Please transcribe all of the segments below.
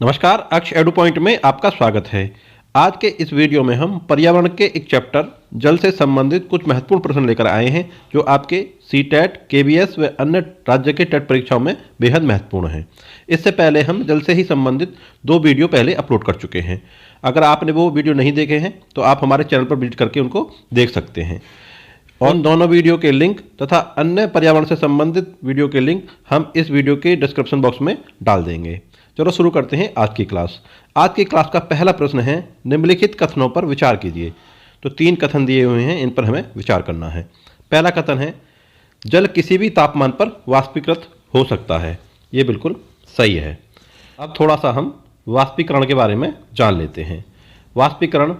नमस्कार, अक्ष edu point में आपका स्वागत है। आज के इस वीडियो में हम पर्यावरण के एक चैप्टर जल से संबंधित कुछ महत्वपूर्ण प्रश्न लेकर आए हैं जो आपके सीटेट, केबीएस व अन्य राज्य के टेट परीक्षाओं में बेहद महत्वपूर्ण हैं। इससे पहले हम जल से ही संबंधित 2 वीडियो पहले अपलोड कर चुके हैं। अगर आपने वो वीडियो नहीं देखे हैं तो आप हमारे चैनल पर विजिट करके उनको देख सकते हैं। और दोनों वीडियो के लिंक तथा अन्य पर्यावरण से संबंधित वीडियो के लिंक हम इस वीडियो के डिस्क्रिप्शन बॉक्स में डाल देंगे। चलो शुरू करते हैं आज की क्लास। आज की क्लास का पहला प्रश्न है, निम्नलिखित कथनों पर विचार कीजिए। तो 3 कथन दिए हुए हैं, इन पर हमें विचार करना है। पहला कथन है, जल किसी भी तापमान पर वाष्पीकृत हो सकता है। ये बिल्कुल सही है। अब थोड़ा सा हम वाष्पीकरण के बारे में जान लेते हैं। वाष्पीकरण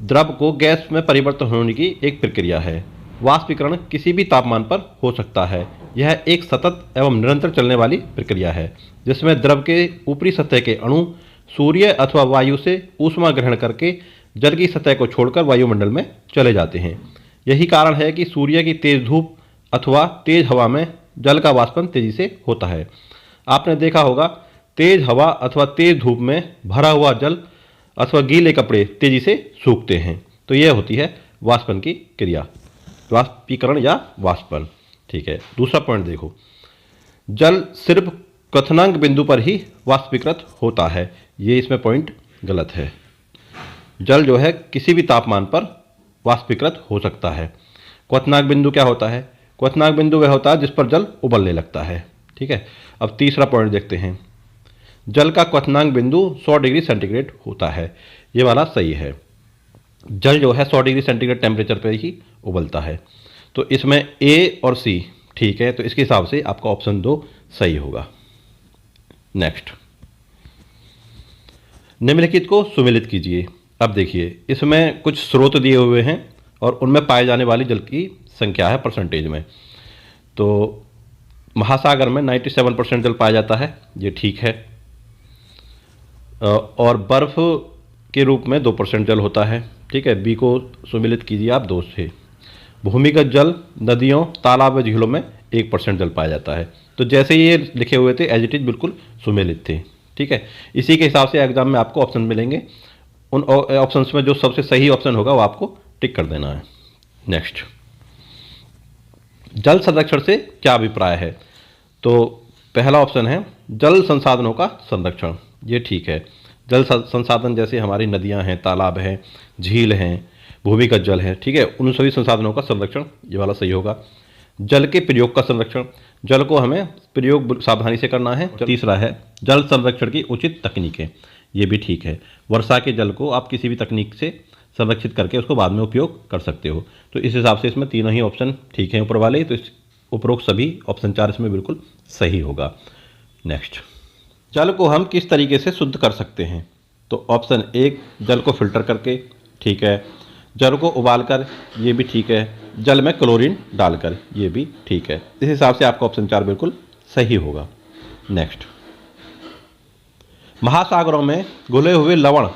द्रव को गैस में परिवर्तन होने की एक प्रक्रिया है। वाष्पीकरण किसी भी तापमान पर हो सकता है। यह एक सतत एवं निरंतर चलने वाली प्रक्रिया है जिसमें द्रव के ऊपरी सतह के अणु सूर्य अथवा वायु से ऊष्मा ग्रहण करके जल की सतह को छोड़कर वायुमंडल में चले जाते हैं। यही कारण है कि सूर्य की तेज धूप अथवा तेज हवा में जल का वाष्पन तेजी से होता है। आपने देखा होगा, तेज हवा अथवा तेज धूप में भरा हुआ जल अथवा गीले कपड़े तेजी से सूखते हैं। तो यह होती है वाष्पन की क्रिया, वाष्पीकरण या वाष्पन। ठीक है, दूसरा पॉइंट देखो, जल सिर्फ क्वथनांक बिंदु पर ही वाष्पीकृत होता है। ये इसमें पॉइंट गलत है। जल जो है किसी भी तापमान पर वाष्पीकृत हो सकता है। क्वथनांक बिंदु क्या होता है? क्वथनांक बिंदु वह होता है जिस पर जल उबलने लगता है। ठीक है, अब तीसरा पॉइंट देखते हैं। जल का क्वथनांक बिंदु 100 डिग्री सेंटीग्रेड होता है। ये वाला सही है। जल जो है 100 डिग्री सेंटीग्रेड टेम्परेचर पर ही उबलता है। तो इसमें ए और सी ठीक है, तो इसके हिसाब से आपका ऑप्शन 2 सही होगा। नेक्स्ट, निम्नलिखित को सुमेलित कीजिए। अब देखिए, इसमें कुछ स्रोत दिए हुए हैं और उनमें पाए जाने वाली जल की संख्या है परसेंटेज में। तो महासागर में 97% जल पाया जाता है, ये ठीक है। और बर्फ के रूप में 2% जल होता है। ठीक है, बी को सुमेलित कीजिए आप 2 से। भूमिगत जल नदियों, तालाब व झीलों में 1% जल पाया जाता है। तो जैसे ये लिखे हुए थे एज इट इज बिल्कुल सुमेलित थे। ठीक है, इसी के हिसाब से एग्जाम में आपको ऑप्शन मिलेंगे। उन ऑप्शंस में जो सबसे सही ऑप्शन होगा वो आपको टिक कर देना है। नेक्स्ट, जल संरक्षण से क्या अभिप्राय है? तो पहला ऑप्शन है जल संसाधनों का संरक्षण। ये ठीक है। जल संसाधन जैसे हमारी नदियां हैं, तालाब हैं, झील हैं, भूमिगत जल है, ठीक है, उन सभी संसाधनों का संरक्षण, ये वाला सही होगा। जल के प्रयोग का संरक्षण, जल को हमें प्रयोग सावधानी से करना है। तीसरा है जल संरक्षण की उचित तकनीकें। ये भी ठीक है। वर्षा के जल को आप किसी भी तकनीक से संरक्षित करके उसको बाद में उपयोग कर सकते हो। तो इस हिसाब से इसमें तीनों ही ऑप्शन ठीक हैं ऊपर वाले। तो इस उपरोक्त सभी ऑप्शन 4 इसमें बिल्कुल सही होगा। नेक्स्ट, जल को हम किस तरीके से शुद्ध कर सकते हैं? तो ऑप्शन 1 जल को फिल्टर करके, ठीक है। जल को उबालकर, ये भी ठीक है। जल में क्लोरीन डालकर, ये भी ठीक है। इस हिसाब से आपका ऑप्शन 4 बिल्कुल सही होगा। नेक्स्ट, महासागरों में घुले हुए लवण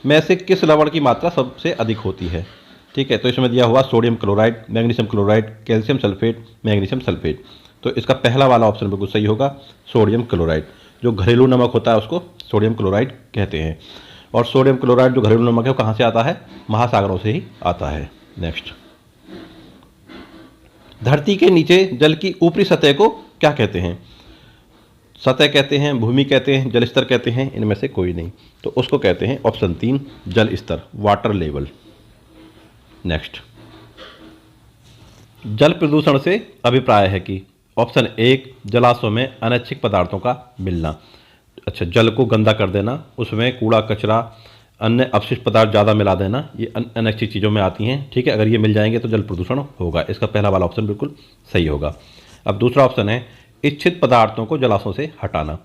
में से किस लवण की मात्रा सबसे अधिक होती है? ठीक है, तो इसमें दिया हुआ sodium chloride, magnesium chloride, calcium sulphate, magnesium sulphate. तो इसका पहला वाला ऑप्शन बिल्कुल सही होगा, सोडियम क्लोराइड। जो घरेलू नमक होता है उसको सोडियम क्लोराइड कहते हैं। और सोडियम क्लोराइड जो घरेलू नमक है वो कहाँ से आता है? महासागरों से ही आता है। नेक्स्ट, धरती के नीचे जल की ऊपरी सतह को क्या कहते हैं? सतह कहते हैं, भूमि कहते हैं, जल स्तर कहते हैं, इनमें से कोई नहीं। तो उसको कहते हैं ऑप्शन 3 जल स्तर, वाटर लेवल। नेक्स्ट, जल प्रदूषण से अभिप्राय है कि ऑप्शन 1 जलाशयों में अनैच्छिक पदार्थों का मिलना। अच्छा, जल को गंदा कर देना, उसमें कूड़ा कचरा, अन्य अपशिष्ट पदार्थ ज़्यादा मिला देना, ये अनैच्छिक चीज़ों में आती हैं। ठीक है, अगर ये मिल जाएंगे तो जल प्रदूषण होगा। इसका पहला वाला ऑप्शन बिल्कुल सही होगा। अब दूसरा ऑप्शन है इच्छित पदार्थों को जलाशयों से हटाना।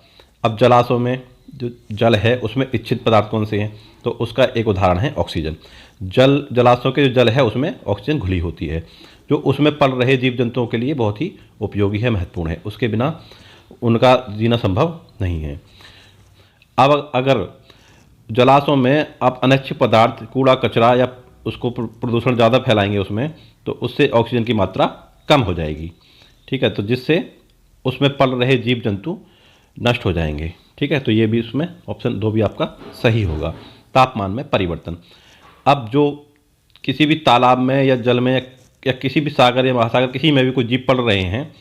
अब जलाशयों में जो जल है उसमें इच्छित पदार्थ कौन से हैं? तो उसका एक उदाहरण है ऑक्सीजन। जलाशयों के जो जल है उसमें ऑक्सीजन घुली होती है, जो उसमें पल रहे जीव जंतुओं के लिए बहुत ही उपयोगी है, महत्वपूर्ण है। उसके बिना उनका जीना संभव नहीं है। अब अगर जलाशयों में आप अनैच्छिक पदार्थ, कूड़ा कचरा या उसको प्रदूषण ज़्यादा फैलाएंगे उसमें, तो उससे ऑक्सीजन की मात्रा कम हो जाएगी। ठीक है, तो जिससे उसमें पल रहे जीव जंतु नष्ट हो जाएंगे। ठीक है, तो ये भी इसमें ऑप्शन 2 भी आपका सही होगा। तापमान में परिवर्तन। अब जो किसी भी तालाब में या जल में या किसी भी सागर या महासागर किसी में भी कोई जीव पड़ रहे हैं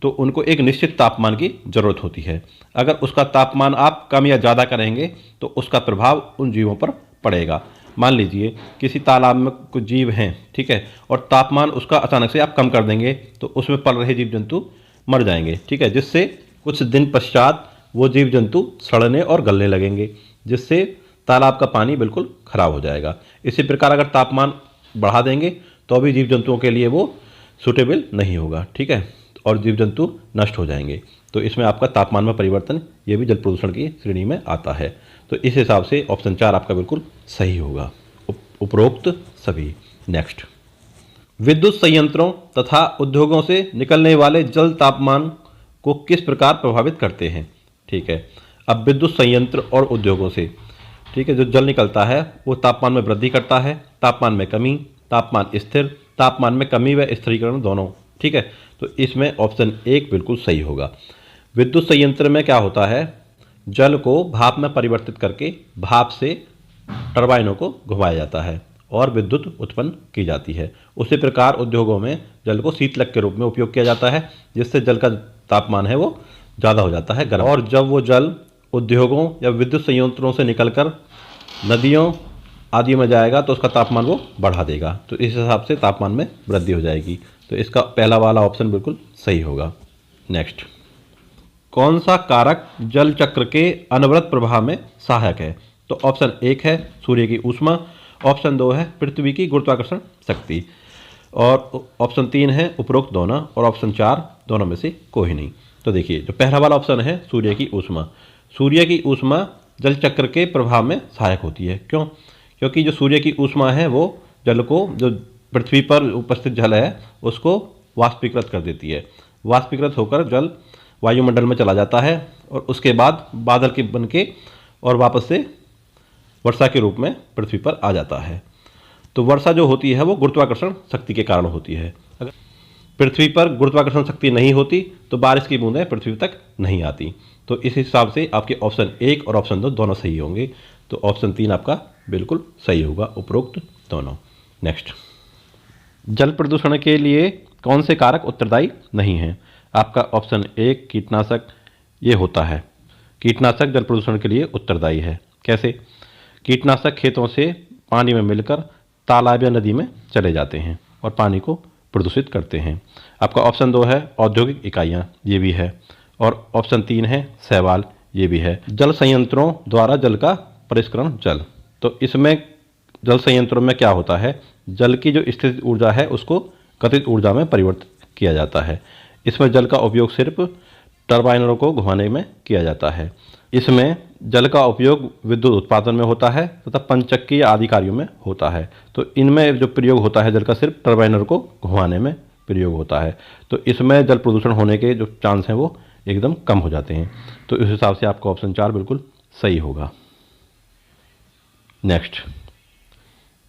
तो उनको एक निश्चित तापमान की ज़रूरत होती है। अगर उसका तापमान आप कम या ज़्यादा करेंगे तो उसका प्रभाव उन जीवों पर पड़ेगा। मान लीजिए किसी तालाब में कुछ जीव हैं, ठीक है, और तापमान उसका अचानक से आप कम कर देंगे तो उसमें पल रहे जीव जंतु मर जाएंगे। ठीक है, जिससे कुछ दिन पश्चात वो जीव जंतु सड़ने और गलने लगेंगे, जिससे तालाब का पानी बिल्कुल खराब हो जाएगा। इसी प्रकार अगर तापमान बढ़ा देंगे तो भी जीव जंतुओं के लिए वो सूटेबल नहीं होगा। ठीक है, और जीव जंतु नष्ट हो जाएंगे। तो इसमें आपका तापमान में परिवर्तन ये भी जल प्रदूषण की श्रेणी में आता है। तो इस हिसाब से ऑप्शन 4 आपका बिल्कुल सही होगा, उपरोक्त सभी। नेक्स्ट, विद्युत संयंत्रों तथा उद्योगों से निकलने वाले जल तापमान को किस प्रकार प्रभावित करते हैं। ठीक है, अब विद्युत संयंत्र और उद्योगों से, ठीक है, जो जल निकलता है वो तापमान में वृद्धि करता है, तापमान में कमी, तापमान स्थिर, तापमान में कमी व स्थिरीकरण दोनों। ठीक है, तो इसमें ऑप्शन 1 बिल्कुल सही होगा। विद्युत संयंत्र में क्या होता है, जल को भाप में परिवर्तित करके भाप से टरबाइनों को घुमाया जाता है और विद्युत उत्पन्न की जाती है। उसी प्रकार उद्योगों में जल को शीतलक के रूप में उपयोग किया जाता है, जिससे जल का तापमान है वो ज़्यादा हो जाता है, गर्म। और जब वो जल उद्योगों या विद्युत संयंत्रों से निकलकर नदियों आदि में जाएगा तो उसका तापमान वो बढ़ा देगा। तो इस हिसाब से तापमान में वृद्धि हो जाएगी। तो इसका पहला वाला ऑप्शन बिल्कुल सही होगा। नेक्स्ट, कौन सा कारक जल चक्र के अनवरत प्रवाह में सहायक है। तो ऑप्शन 1 है सूर्य की ऊष्मा, ऑप्शन 2 है पृथ्वी की गुरुत्वाकर्षण शक्ति, और ऑप्शन 3 है उपरोक्त दोनों, और ऑप्शन 4 दोनों में से कोई नहीं। तो देखिए, जो पहला वाला ऑप्शन है सूर्य की ऊष्मा, सूर्य की ऊष्मा जल चक्र के प्रभाव में सहायक होती है। क्यों? क्योंकि जो सूर्य की ऊष्मा है वो जल को, जो पृथ्वी पर उपस्थित जल है उसको वाष्पीकृत कर देती है। वाष्पीकृत होकर जल वायुमंडल में चला जाता है और उसके बाद बादल के बन के और वापस से वर्षा के रूप में पृथ्वी पर आ जाता है। तो वर्षा जो होती है वो गुरुत्वाकर्षण शक्ति के कारण होती है। अगर पृथ्वी पर गुरुत्वाकर्षण शक्ति नहीं होती तो बारिश की बूंदें पृथ्वी तक नहीं आती। तो इस हिसाब से आपके ऑप्शन 1 और ऑप्शन 2 दोनों सही होंगे। तो ऑप्शन 3 आपका बिल्कुल सही होगा, उपरोक्त दोनों। नेक्स्ट, जल प्रदूषण के लिए कौन से कारक उत्तरदायी नहीं हैं। आपका ऑप्शन 1 कीटनाशक ये होता है। कीटनाशक जल प्रदूषण के लिए उत्तरदायी है। कैसे? कीटनाशक खेतों से पानी में मिलकर तालाब या नदी में चले जाते हैं और पानी को प्रदूषित करते हैं। आपका ऑप्शन 2 है औद्योगिक इकाइयाँ, ये भी है, और ऑप्शन 3 है शैवाल, ये भी है। जल संयंत्रों द्वारा जल का परिष्करण जल, तो इसमें जल संयंत्रों में क्या होता है, जल की जो स्थितिज ऊर्जा है उसको गतिज ऊर्जा में परिवर्तित किया जाता है। इसमें जल का उपयोग सिर्फ टरबाइनरों को घुमाने में किया जाता है। इसमें जल का उपयोग विद्युत उत्पादन में होता है तथा पंचक्की आदि कार्यों में होता है। तो इनमें जो प्रयोग होता है जल का सिर्फ टरबाइनर को घुमाने में प्रयोग होता है। तो इसमें जल प्रदूषण होने के जो चांस हैं वो एकदम कम हो जाते हैं। तो इस हिसाब से आपका ऑप्शन 4 बिल्कुल सही होगा। नेक्स्ट,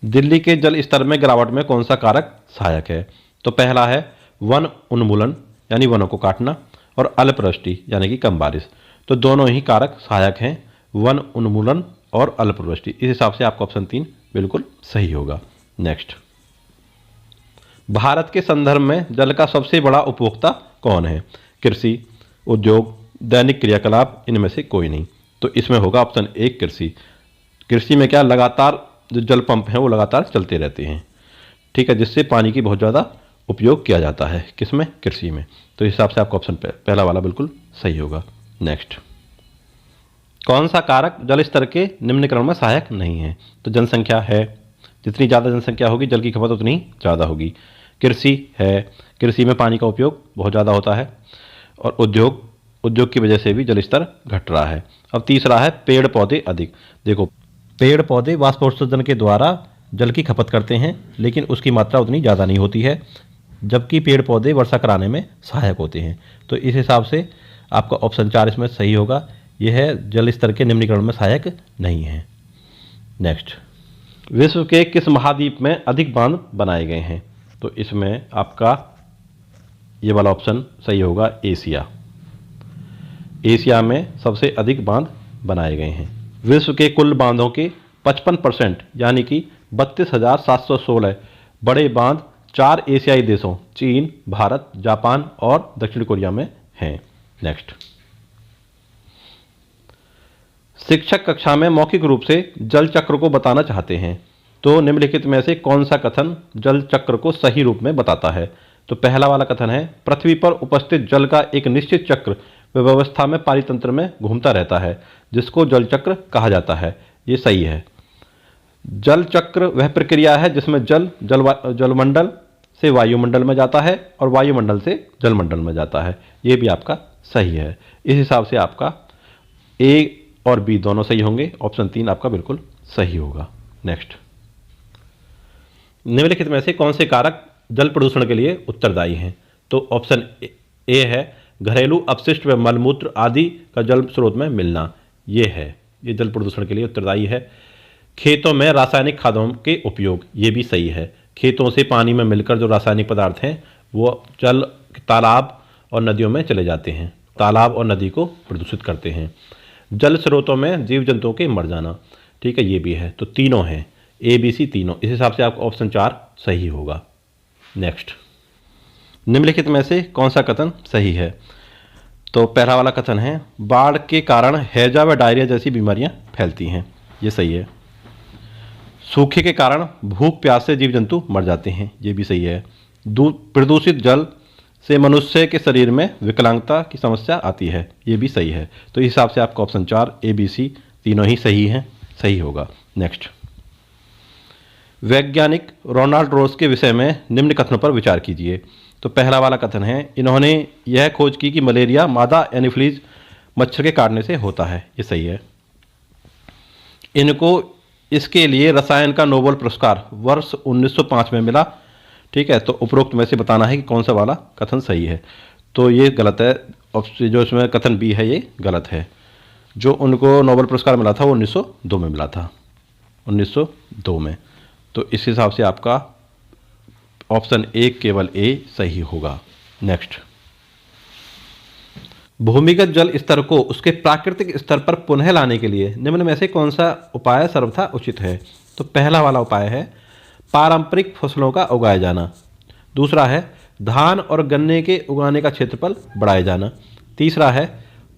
दिल्ली के जल स्तर में गिरावट में कौन सा कारक सहायक है। तो पहला है वन उन्मूलन यानी वनों को काटना, और अल्पवृष्टि यानी कि कम बारिश। तो दोनों ही कारक सहायक हैं, वन उन्मूलन और अल्पवृष्टि। इस हिसाब से आपका ऑप्शन 3 बिल्कुल सही होगा। नेक्स्ट, भारत के संदर्भ में जल का सबसे बड़ा उपभोक्ता कौन है। कृषि, उद्योग, दैनिक क्रियाकलाप, इनमें से कोई नहीं। तो इसमें होगा ऑप्शन 1 कृषि। कृषि में क्या, लगातार जो जल पंप हैं वो लगातार चलते रहते हैं, ठीक है, जिससे पानी की बहुत ज़्यादा उपयोग किया जाता है। किसमें? कृषि में। तो इस हिसाब से आपका ऑप्शन पहला वाला बिल्कुल सही होगा। नेक्स्ट, कौन सा कारक जल स्तर के निम्नीकरण में सहायक नहीं है। तो जनसंख्या है, जितनी ज़्यादा जनसंख्या होगी जल की खपत उतनी ज़्यादा होगी। कृषि है, कृषि में पानी का उपयोग बहुत ज़्यादा होता है, और उद्योग की वजह से भी जल स्तर घट रहा है। अब तीसरा है पेड़ पौधे अधिक। देखो, पेड़ पौधे वाष्पोत्सर्जन के द्वारा जल की खपत करते हैं, लेकिन उसकी मात्रा उतनी ज़्यादा नहीं होती है, जबकि पेड़ पौधे वर्षा कराने में सहायक होते हैं। तो इस हिसाब से आपका ऑप्शन 4 इसमें सही होगा। यह है जल स्तर के निम्नीकरण में सहायक नहीं है। नेक्स्ट, विश्व के किस महाद्वीप में अधिक बांध बनाए गए हैं। तो इसमें आपका ये वाला ऑप्शन सही होगा, एशिया। एशिया में सबसे अधिक बांध बनाए गए हैं। विश्व के कुल बांधों के 55% यानी कि 32,716 बड़े बांध 4 एशियाई देशों चीन, भारत, जापान और दक्षिण कोरिया में हैं। नेक्स्ट, शिक्षक कक्षा में मौखिक रूप से जल चक्र को बताना चाहते हैं तो निम्नलिखित में से कौन सा कथन जल चक्र को सही रूप में बताता है। तो पहला वाला कथन है, पृथ्वी पर उपस्थित जल का एक निश्चित चक्र व्यवस्था में पारितंत्र में घूमता रहता है जिसको जल चक्र कहा जाता है। ये सही है। जल चक्र वह प्रक्रिया है जिसमें जलमंडल से वायुमंडल में जाता है और वायुमंडल से जलमंडल में जाता है। ये भी आपका सही है। इस हिसाब से आपका ए और बी दोनों सही होंगे। ऑप्शन 3 आपका बिल्कुल सही होगा। नेक्स्ट, निम्नलिखित में से कौन से कारक जल प्रदूषण के लिए उत्तरदायी हैं। तो ऑप्शन ए है, घरेलू अपशिष्ट व मलमूत्र आदि का जल स्रोत में मिलना। ये है, ये जल प्रदूषण के लिए उत्तरदायी है। खेतों में रासायनिक खादों के उपयोग, ये भी सही है। खेतों से पानी में मिलकर जो रासायनिक पदार्थ हैं वो जल तालाब और नदियों में चले जाते हैं, तालाब और नदी को प्रदूषित करते हैं। जल स्रोतों में जीव जंतुओं के मर जाना, ठीक है, ये भी है। तो तीनों हैं, ए बी सी तीनों। इस हिसाब से आपका ऑप्शन 4 सही होगा। नेक्स्ट, निम्नलिखित में से कौन सा कथन सही है। तो पहला वाला कथन है, बाढ़ के कारण हैजा व डायरिया जैसी बीमारियां फैलती हैं। ये सही है। सूखे के कारण भूख प्यास से जीव जंतु मर जाते हैं। ये भी सही है। प्रदूषित जल से मनुष्य के शरीर में विकलांगता की समस्या आती है। ये भी सही है। तो इस हिसाब से आपका ऑप्शन 4 ए बी सी तीनों ही सही हैं, सही होगा। नेक्स्ट, वैज्ञानिक रोनाल्ड रोस के विषय में निम्न कथनों पर विचार कीजिए। तो पहला वाला कथन है, इन्होंने यह खोज की कि मलेरिया मादा एनोफिलीज मच्छर के काटने से होता है। ये सही है। इनको इसके लिए रसायन का नोबेल पुरस्कार वर्ष 1905 में मिला। ठीक है, तो उपरोक्त में से बताना है कि कौन सा वाला कथन सही है। तो ये गलत है। जो इसमें कथन बी है ये गलत है। जो उनको नोबेल पुरस्कार मिला था वो 1902 में मिला था, 1902 में। तो इस हिसाब से आपका ऑप्शन ए केवल ए सही होगा। नेक्स्ट, भूमिगत जल स्तर को उसके प्राकृतिक स्तर पर पुनः लाने के लिए निम्न में से कौन सा उपाय सर्वथा उचित है। तो पहला वाला उपाय है पारंपरिक फसलों का उगाया जाना। दूसरा है धान और गन्ने के उगाने का क्षेत्रफल बढ़ाया जाना। तीसरा है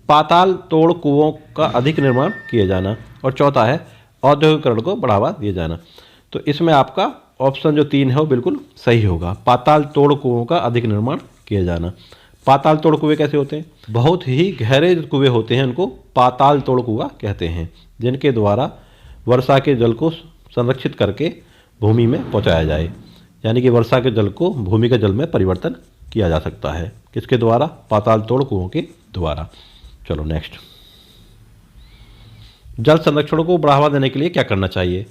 पाताल तोड़ कुओं का अधिक निर्माण किया जाना। और चौथा है औद्योगिकरण को बढ़ावा दिया जाना। तो इसमें आपका ऑप्शन जो 3 है वो बिल्कुल सही होगा। पाताल तोड़ कुओं का अधिक निर्माण किया जाना। पाताल तोड़ कुएं कैसे होते हैं? बहुत ही गहरे कुएं होते हैं, उनको पाताल तोड़ कुआं कहते हैं, जिनके द्वारा वर्षा के जल को संरक्षित करके भूमि में पहुंचाया जाए। यानी कि वर्षा के जल को भूमि के जल में परिवर्तन किया जा सकता है। किसके द्वारा? पाताल तोड़ कुओं के द्वारा। चलो नेक्स्ट, जल संरक्षण को बढ़ावा देने के लिए क्या करना चाहिए?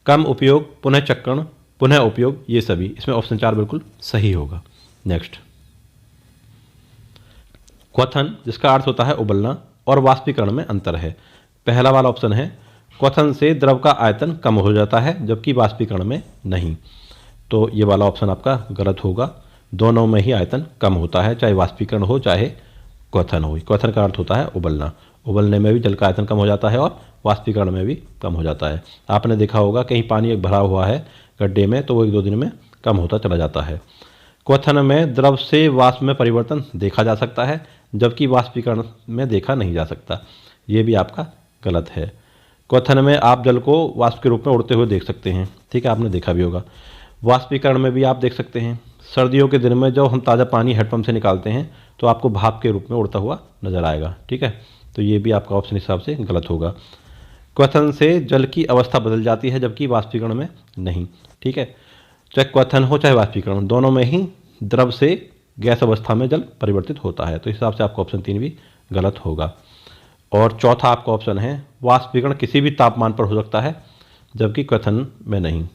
कम उपयोग, पुनः चक्रण, पुनः उपयोग, ये सभी। इसमें ऑप्शन 4 बिल्कुल सही होगा। नेक्स्ट, क्वथन, जिसका अर्थ होता है उबलना, और वाष्पीकरण में अंतर है। पहला वाला ऑप्शन है क्वथन से द्रव का आयतन कम हो जाता है जबकि वाष्पीकरण में नहीं। तो ये वाला ऑप्शन आपका गलत होगा। दोनों में ही आयतन कम होता है, चाहे वाष्पीकरण हो चाहे क्वथन हो। क्वथन का अर्थ होता है उबलना। उबलने में भी जल का आयतन कम हो जाता है और वाष्पीकरण में भी कम हो जाता है। आपने देखा होगा कहीं पानी एक भरा हुआ है गड्ढे में तो वो 1-2 दिन में कम होता चला जाता है। क्वथन में द्रव से वाष्प में परिवर्तन देखा जा सकता है जबकि वाष्पीकरण में देखा नहीं जा सकता। ये भी आपका गलत है। क्वथन में आप जल को वाष्प के रूप में उड़ते हुए देख सकते हैं, ठीक है, आपने देखा भी होगा। वाष्पीकरण में भी आप देख सकते हैं। सर्दियों के दिन में जब हम ताज़ा पानी हैंडपंप से निकालते हैं तो आपको भाप के रूप में उड़ता हुआ नजर आएगा, ठीक है। तो ये भी आपका ऑप्शन हिसाब से गलत होगा। क्वथन से जल की अवस्था बदल जाती है जबकि वाष्पीकरण में नहीं, ठीक है। चाहे क्वथन हो चाहे वाष्पीकरण, दोनों में ही द्रव से गैस अवस्था में जल परिवर्तित होता है। तो इस हिसाब से आपका ऑप्शन 3 भी गलत होगा। और चौथा आपका ऑप्शन है वाष्पीकरण किसी भी तापमान पर हो सकता है जबकि क्वथन में नहीं,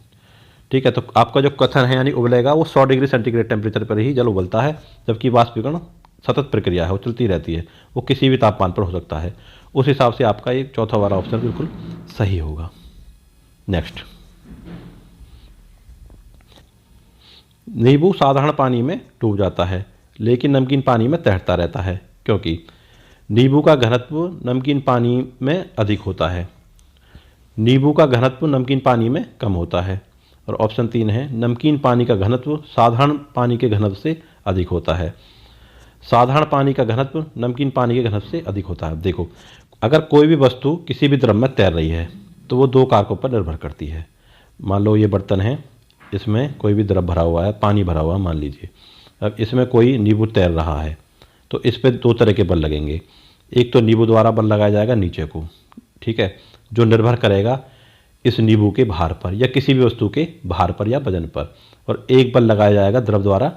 ठीक है। तो आपका जो क्वथन है यानी उबलेगा वो 100 डिग्री सेंटीग्रेड टेम्परेचर पर ही जल उबलता है जबकि वाष्पीकरण सतत प्रक्रिया है, वो चलती रहती है, वो किसी भी तापमान पर हो सकता है। उस हिसाब से आपका ये चौथा वाला ऑप्शन बिल्कुल सही होगा। नेक्स्ट, नींबू साधारण पानी में डूब जाता है लेकिन नमकीन पानी में तैरता रहता है, क्योंकि नींबू का घनत्व नमकीन पानी में अधिक होता है, नींबू का घनत्व नमकीन पानी में कम होता है। और ऑप्शन 3 है, नमकीन पानी का घनत्व साधारण पानी के घनत्व से अधिक होता है, साधारण पानी का घनत्व नमकीन पानी के घनत्व से अधिक होता है। देखो, अगर कोई भी वस्तु किसी भी द्रव में तैर रही है तो वो दो कारकों पर निर्भर करती है। मान लो ये बर्तन है, इसमें कोई भी द्रव भरा हुआ है, पानी भरा हुआ है मान लीजिए। अब इसमें कोई नींबू तैर रहा है तो इस पर दो तरह के बल लगेंगे। एक तो नींबू द्वारा बल लगाया जाएगा नीचे को, ठीक है, जो निर्भर करेगा इस नींबू के भार पर या किसी भी वस्तु के भार पर या वजन पर। और एक बल लगाया जाएगा द्रव द्वारा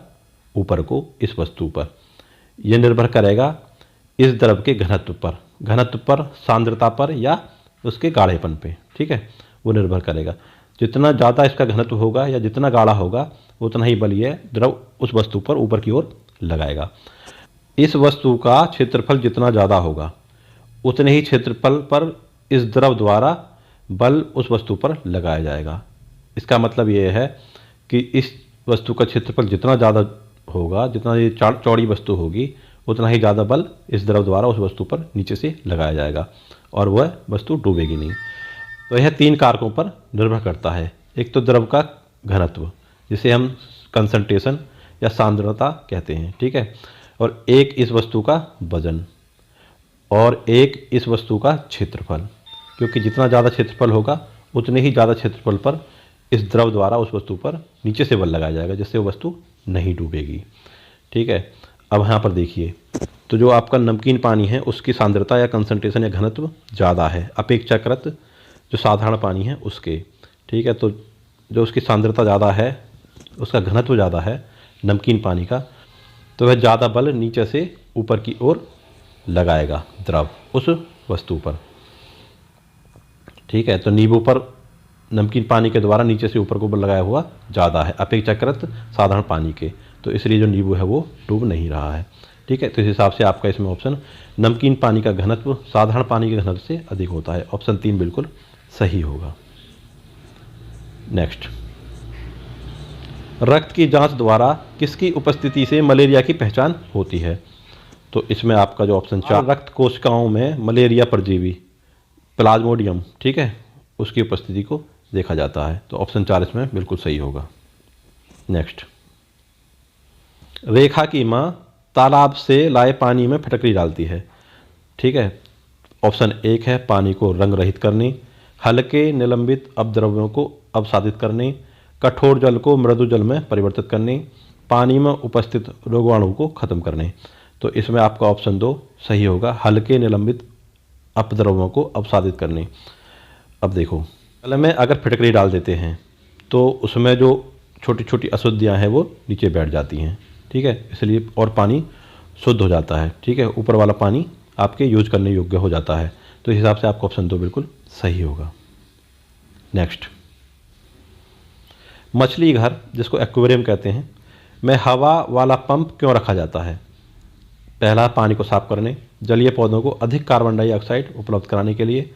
ऊपर को इस वस्तु पर, यह निर्भर करेगा इस द्रव के घनत्व पर, सांद्रता पर या उसके गाढ़ेपन पे, ठीक है, वो निर्भर करेगा। जितना ज़्यादा इसका घनत्व होगा या जितना गाढ़ा होगा उतना ही बल यह द्रव उस वस्तु पर ऊपर की ओर लगाएगा। इस वस्तु का क्षेत्रफल जितना ज़्यादा होगा उतने ही क्षेत्रफल पर इस द्रव द्वारा बल उस वस्तु पर लगाया जाएगा। इसका मतलब यह है कि इस वस्तु का क्षेत्रफल जितना ज़्यादा होगा, जितना ये चौड़ी वस्तु होगी, उतना ही ज़्यादा बल इस द्रव द्वारा उस वस्तु पर नीचे से लगाया जाएगा और वह वस्तु डूबेगी नहीं। तो यह 3 कारकों पर निर्भर करता है। एक तो द्रव का घनत्व, जिसे हम कंसंट्रेशन या सांद्रता कहते हैं, ठीक है, और एक इस वस्तु का वजन, और एक इस वस्तु का क्षेत्रफल, क्योंकि जितना ज़्यादा क्षेत्रफल होगा उतने ही ज़्यादा क्षेत्रफल पर इस द्रव द्वारा उस वस्तु पर नीचे से बल लगाया जाएगा, जिससे वो वस्तु नहीं डूबेगी, ठीक है। अब यहाँ पर देखिए, तो जो आपका नमकीन पानी है उसकी सांद्रता या कंसंट्रेशन या घनत्व ज़्यादा है अपेक्षाकृत जो साधारण पानी है उसके, ठीक है। तो जो उसकी सांद्रता ज़्यादा है, उसका घनत्व ज़्यादा है नमकीन पानी का, तो वह ज़्यादा बल नीचे से ऊपर की ओर लगाएगा द्रव उस वस्तु पर, ठीक है। तो नींबू पर नमकीन पानी के द्वारा नीचे से ऊपर को बल लगाया हुआ ज़्यादा है अपेक्षाकृत साधारण पानी के, तो इसलिए जो नींबू है वो डूब नहीं रहा है, ठीक है। तो इस हिसाब से आपका इसमें ऑप्शन नमकीन पानी का घनत्व साधारण पानी के घनत्व से अधिक होता है, ऑप्शन 3 बिल्कुल सही होगा। नेक्स्ट, रक्त की जांच द्वारा किसकी उपस्थिति से मलेरिया की पहचान होती है? तो इसमें आपका जो ऑप्शन 4, रक्त कोशिकाओं में मलेरिया परजीवी प्लाज्मोडियम, ठीक है, उसकी उपस्थिति को देखा जाता है, तो ऑप्शन 4 इसमें बिल्कुल सही होगा। नेक्स्ट, रेखा की माँ तालाब से लाए पानी में फटकरी डालती है, ठीक है। ऑप्शन 1 है पानी को रंग रहित करने, हल्के निलंबित अपद्रव्यों को अपसादित करने, कठोर जल को मृदु जल में परिवर्तित करने, पानी में उपस्थित रोगाणु को खत्म करने। तो इसमें आपका ऑप्शन 2 सही होगा, हल्के निलंबित अपद्रव्यों को अपसादित करने। अब देखो, जल में अगर फिटकरी डाल देते हैं तो उसमें जो छोटी छोटी अशुद्धियाँ हैं वो नीचे बैठ जाती हैं, ठीक है, इसलिए और पानी शुद्ध हो जाता है, ठीक है, ऊपर वाला पानी आपके यूज करने योग्य हो जाता है। तो इस हिसाब से आपका ऑप्शन 2 बिल्कुल सही होगा। नेक्स्ट, मछली घर, जिसको एक्वेरियम कहते हैं, में हवा वाला पंप क्यों रखा जाता है? पहला, पानी को साफ करने, जलीय पौधों को अधिक कार्बन डाइऑक्साइड उपलब्ध कराने के लिए,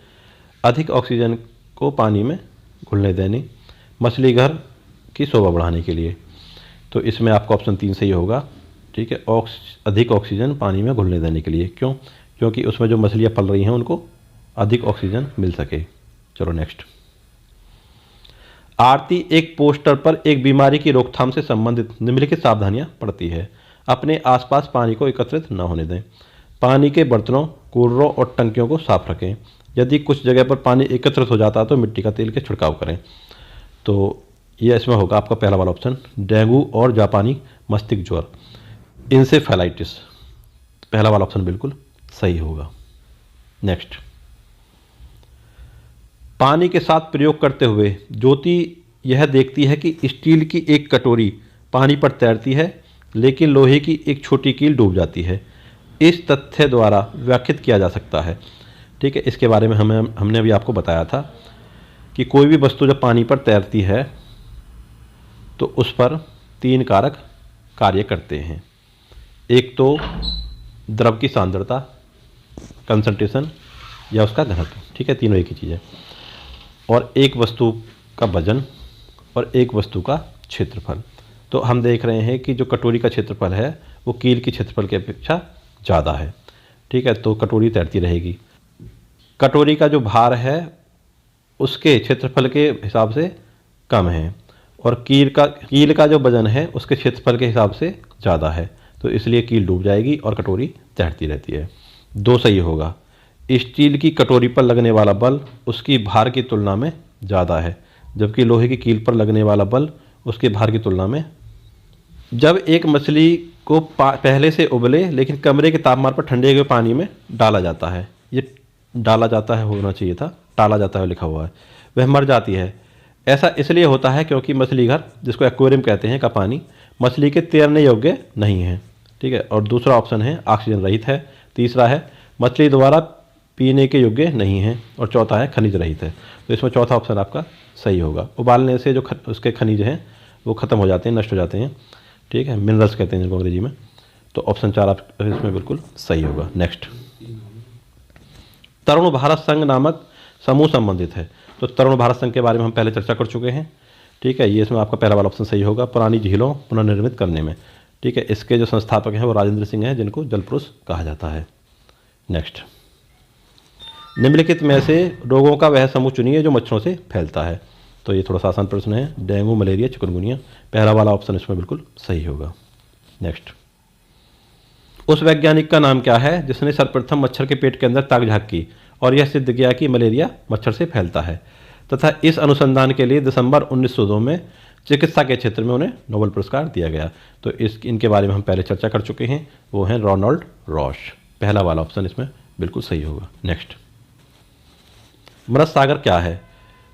अधिक ऑक्सीजन को पानी में घुलने देने, मछली घर की शोभा बढ़ाने के लिए। तो इसमें आपका ऑप्शन 3 सही होगा, ठीक है, अधिक ऑक्सीजन पानी में घुलने देने के लिए। क्यों? क्योंकि उसमें जो मछलियाँ पल रही हैं उनको अधिक ऑक्सीजन मिल सके। चलो नेक्स्ट, आरती एक पोस्टर पर एक बीमारी की रोकथाम से संबंधित निम्नलिखित सावधानियां पढ़ती है। अपने आसपास पानी को एकत्रित न होने दें, पानी के बर्तनों, कूलरों और टंकियों को साफ रखें, यदि कुछ जगह पर पानी एकत्रित हो जाता है तो मिट्टी का तेल के छिड़काव करें। तो यह इसमें होगा आपका पहला वाला ऑप्शन, डेंगू और जापानी मस्तिष्क ज्वर, इंसेफेलाइटिस, पहला वाला ऑप्शन बिल्कुल सही होगा। नेक्स्ट, पानी के साथ प्रयोग करते हुए ज्योति यह देखती है कि स्टील की एक कटोरी पानी पर तैरती है लेकिन लोहे की एक छोटी कील डूब जाती है। इस तथ्य द्वारा व्याख्यात किया जा सकता है, ठीक है। इसके बारे में हमने अभी आपको बताया था कि कोई भी वस्तु जब पानी पर तैरती है तो उस पर 3 कारक कार्य करते हैं। एक तो द्रव की सांद्रता, कंसंट्रेशन या उसका घनत्व, ठीक है, तीनों एक ही चीज़ है, और एक वस्तु का वजन और एक वस्तु का क्षेत्रफल। तो हम देख रहे हैं कि जो कटोरी का क्षेत्रफल है वो कील के क्षेत्रफल की अपेक्षा ज़्यादा है, ठीक है, तो कटोरी तैरती रहेगी। कटोरी का जो भार है उसके क्षेत्रफल के हिसाब से कम है, और कील का जो वजन है उसके क्षेत्रफल के हिसाब से ज़्यादा है, तो इसलिए कील डूब जाएगी और कटोरी तैरती रहती है। 2 सही होगा। स्टील की कटोरी पर लगने वाला बल उसकी भार की तुलना में ज़्यादा है, जबकि लोहे की कील पर लगने वाला बल उसके भार की तुलना में। जब एक मछली को पहले से उबले लेकिन कमरे के तापमान पर ठंडे हुए पानी में डाला जाता है, ये डाला जाता है होना चाहिए था, टाला जाता है लिखा हुआ है, वह मर जाती है। ऐसा इसलिए होता है क्योंकि मछली घर, जिसको एक्वेरियम कहते हैं, का पानी मछली के तैरने योग्य नहीं है। ठीक है, और दूसरा ऑप्शन है ऑक्सीजन रहित है। तीसरा है मछली द्वारा पीने के योग्य नहीं है, और चौथा है खनिज रहित है। तो इसमें चौथा ऑप्शन आपका सही होगा। उबालने से जो उसके खनिज हैं वो ख़त्म हो जाते हैं, नष्ट हो जाते हैं। ठीक है, मिनरल्स कहते हैं जिनको अंग्रेजी में। तो ऑप्शन 4 आप इसमें बिल्कुल सही होगा। नेक्स्ट, तरुण भारत संघ नामक समूह संबंधित है। तो तरुण भारत संघ के बारे में हम पहले चर्चा कर चुके हैं। ठीक है, ये इसमें आपका पहला वाला ऑप्शन सही होगा, पुरानी झीलों पुनर्निर्मित करने में। ठीक है, इसके जो संस्थापक हैं वो राजेंद्र सिंह हैं, जिनको जल पुरुष कहा जाता है। नेक्स्ट, निम्नलिखित में से रोगों का वह समूह चुनिए जो मच्छरों से फैलता है। तो ये थोड़ा सा आसान प्रश्न है, डेंगू, मलेरिया, चिकनगुनिया। पहला वाला ऑप्शन इसमें बिल्कुल सही होगा। नेक्स्ट, उस वैज्ञानिक का नाम क्या है जिसने सर्वप्रथम मच्छर के पेट के अंदर ताक झाँक की और यह सिद्ध किया कि मलेरिया मच्छर से फैलता है, तथा इस अनुसंधान के लिए दिसंबर 1902 में चिकित्सा के क्षेत्र में उन्हें नोबेल पुरस्कार दिया गया। तो इनके बारे में हम पहले चर्चा कर चुके हैं, वो हैं रोनाल्ड रॉश। पहला वाला ऑप्शन इसमें बिल्कुल सही होगा। नेक्स्ट, मृत सागर क्या है?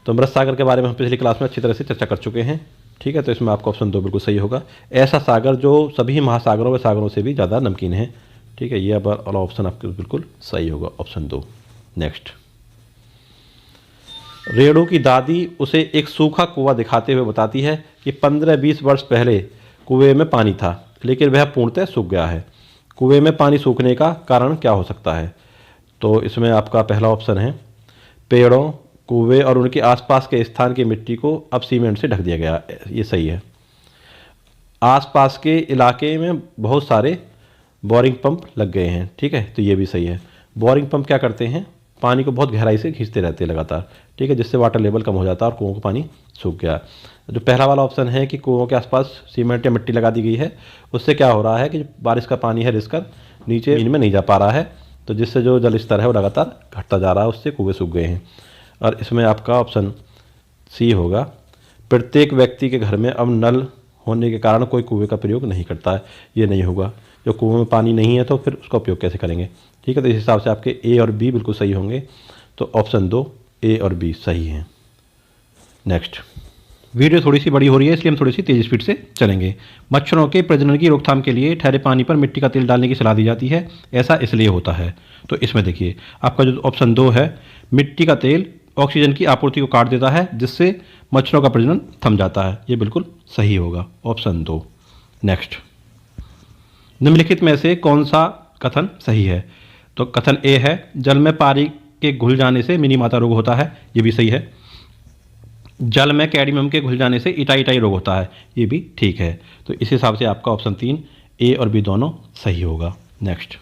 तो मृत सागर के बारे में हम पिछली क्लास में अच्छी तरह से चर्चा कर चुके हैं। ठीक है, तो इसमें आपका ऑप्शन 2 बिल्कुल सही होगा। ऐसा सागर जो सभी महासागरों व सागरों से भी ज़्यादा नमकीन है। ठीक है, ये वाला ऑप्शन आपका बिल्कुल सही होगा, ऑप्शन 2। नेक्स्ट, रेणु की दादी उसे एक सूखा कुआं दिखाते हुए बताती है कि 15-20 वर्ष पहले कुएं में पानी था, लेकिन वह पूर्णतः सूख गया है। कुएं में पानी सूखने का कारण क्या हो सकता है? तो इसमें आपका पहला ऑप्शन है पेड़ों, कुएं और उनके आसपास के स्थान की मिट्टी को अब सीमेंट से ढक दिया गया। ये सही है। आसपास के इलाके में बहुत सारे बोरिंग पंप लग गए हैं। ठीक है, तो ये भी सही है। बोरिंग पंप क्या करते हैं? पानी को बहुत गहराई से खींचते रहते हैं लगातार। ठीक है, जिससे वाटर लेवल कम हो जाता है और कुओं का पानी सूख गया। जो पहला वाला ऑप्शन है कि कुओं के आसपास सीमेंट या मिट्टी लगा दी गई है, उससे क्या हो रहा है कि बारिश का पानी है रिसकर नीचे जमीन में नहीं जा पा रहा है, तो जिससे जो जल स्तर है वो लगातार घटता जा रहा है, उससे कुएं सूख गए हैं। और इसमें आपका ऑप्शन सी होगा, प्रत्येक व्यक्ति के घर में अब नल होने के कारण कोई कुएं का प्रयोग नहीं करता है। ये नहीं होगा, जो कुएं में पानी नहीं है तो फिर उसका उपयोग कैसे करेंगे? ठीक है, तो इस हिसाब से आपके ए और बी बिल्कुल सही होंगे। तो ऑप्शन 2 ए और बी सही हैं। नेक्स्ट, वीडियो थोड़ी सी बड़ी हो रही है इसलिए हम थोड़ी सी तेज स्पीड से चलेंगे। मच्छरों के प्रजनन की रोकथाम के लिए ठहरे पानी पर मिट्टी का तेल डालने की सलाह दी जाती है। ऐसा इसलिए होता है। तो इसमें देखिए आपका जो ऑप्शन 2 है, मिट्टी का तेल ऑक्सीजन की आपूर्ति को काट देता है, जिससे मच्छरों का प्रजनन थम जाता है। ये बिल्कुल सही होगा, ऑप्शन 2। नेक्स्ट, निम्नलिखित में से कौन सा कथन सही है? तो कथन ए है, जल में पानी के घुल जाने से मिनी माता रोग होता है। ये भी सही है। जल में कैडमियम के घुल जाने से इटाई रोग होता है। ये भी ठीक है। तो इस हिसाब से आपका ऑप्शन 3 ए और बी दोनों सही होगा। नेक्स्ट,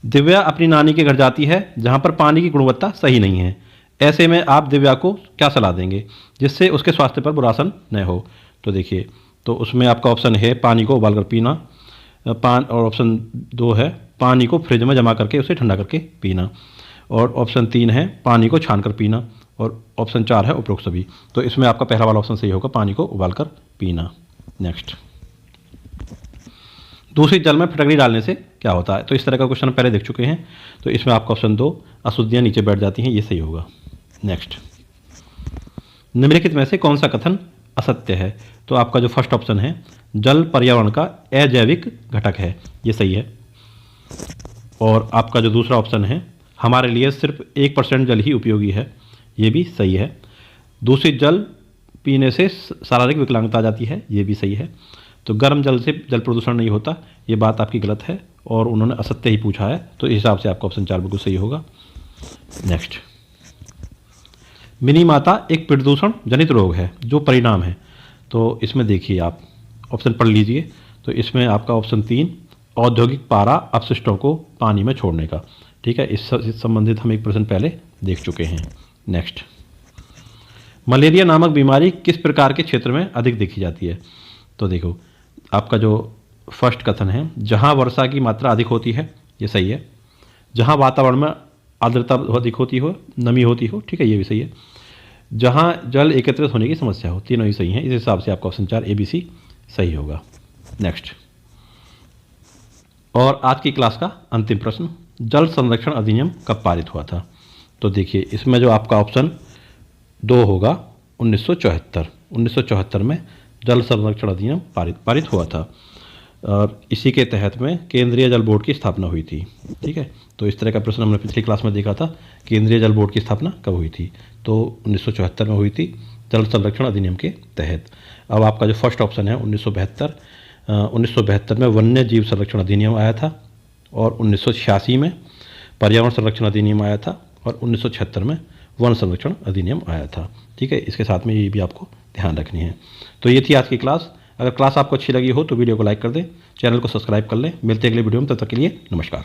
दिव्या अपनी नानी के घर जाती है जहाँ पर पानी की गुणवत्ता सही नहीं है। ऐसे में आप दिव्या को क्या सलाह देंगे जिससे उसके स्वास्थ्य पर बुरा असर न हो? तो देखिए, तो उसमें आपका ऑप्शन है पानी को उबाल कर पीना, और ऑप्शन 2 है पानी को फ्रिज में जमा करके उसे ठंडा करके पीना, और ऑप्शन 3 है पानी को छान कर पीना, और ऑप्शन 4 है उपरोक्त सभी। तो इसमें आपका पहला वाला ऑप्शन सही होगा, पानी को उबाल कर पीना। नेक्स्ट, दूषित जल में फिटकरी डालने से क्या होता है? तो इस तरह का क्वेश्चन पहले देख चुके हैं। तो इसमें आपका ऑप्शन 2 अशुद्धियाँ नीचे बैठ जाती हैं, ये सही होगा। नेक्स्ट, निम्नलिखित में से कौन सा कथन असत्य है? तो आपका जो फर्स्ट ऑप्शन है, जल पर्यावरण का अजैविक घटक है, ये सही है। और आपका जो दूसरा ऑप्शन है, हमारे लिए सिर्फ 1% जल ही उपयोगी है, ये भी सही है। दूषित जल पीने से शारीरिक विकलांगता आ जाती है, ये भी सही है। तो गर्म जल से जल प्रदूषण नहीं होता, ये बात आपकी गलत है और उन्होंने असत्य ही पूछा है। तो इस हिसाब से आपका ऑप्शन 4 बिल्कुल सही होगा। नेक्स्ट, मिनी माता एक प्रदूषण जनित रोग है जो परिणाम है। तो इसमें देखिए आप ऑप्शन पढ़ लीजिए। तो इसमें आपका ऑप्शन 3 औद्योगिक पारा अपशिष्टों को पानी में छोड़ने का। ठीक है, इससे संबंधित हम एक प्रश्न पहले देख चुके हैं। नेक्स्ट, मलेरिया नामक बीमारी किस प्रकार के क्षेत्र में अधिक देखी जाती है? तो देखो, आपका जो फर्स्ट कथन है, जहाँ वर्षा की मात्रा अधिक होती है, ये सही है। जहाँ वातावरण में आर्द्रता अधिक होती हो, नमी होती हो, ठीक है, ये भी सही है। जहाँ जल एकत्रित होने की समस्या हो, तीनों ही सही हैं। इस हिसाब से आपका ऑप्शन 4 ABC सही होगा। नेक्स्ट, और आज की क्लास का अंतिम प्रश्न, जल संरक्षण अधिनियम कब पारित हुआ था? तो देखिए, इसमें जो आपका ऑप्शन 2 होगा 1974। 1974 में जल संरक्षण अधिनियम पारित हुआ था और इसी के तहत में केंद्रीय जल बोर्ड की स्थापना हुई थी। ठीक है, तो इस तरह का प्रश्न हमने पिछली क्लास में देखा था, केंद्रीय जल बोर्ड की स्थापना कब हुई थी? तो 1974 में हुई थी, जल संरक्षण अधिनियम के तहत। अब आपका जो फर्स्ट ऑप्शन है 1972 में वन्य जीव संरक्षण अधिनियम आया था और 1986 में पर्यावरण संरक्षण अधिनियम आया था और 1976 में वन संरक्षण अधिनियम आया था। ठीक है, इसके साथ में ये भी आपको ध्यान रखनी है। तो ये थी आज की क्लास। अगर क्लास आपको अच्छी लगी हो तो वीडियो को लाइक कर दें, चैनल को सब्सक्राइब कर लें। मिलते हैं अगले वीडियो में, तब तक के लिए नमस्कार।